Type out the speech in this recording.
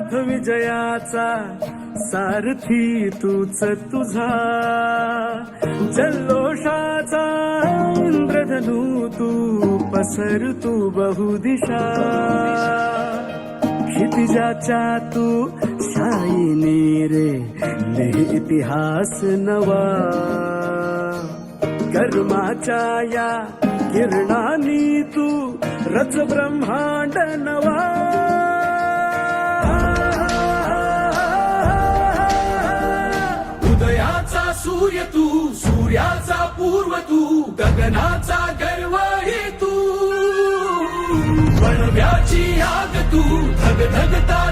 पथ विजयाचा सारथी तूच तुझा, जल्लोषाचा इंद्रधनू तू पसर तू बहुदिशा, क्षितिजाच्या तू शाईनी रे लिहि इतिहास नवा, कर्माच्या या किरणानी तू रच ब्रह्मांड नवा, उदयाचा सूर्य तू, सूर्याचा पूर्व तू, गगनाचा गर्व हे तू, वणव्याची आग तू, धगधगता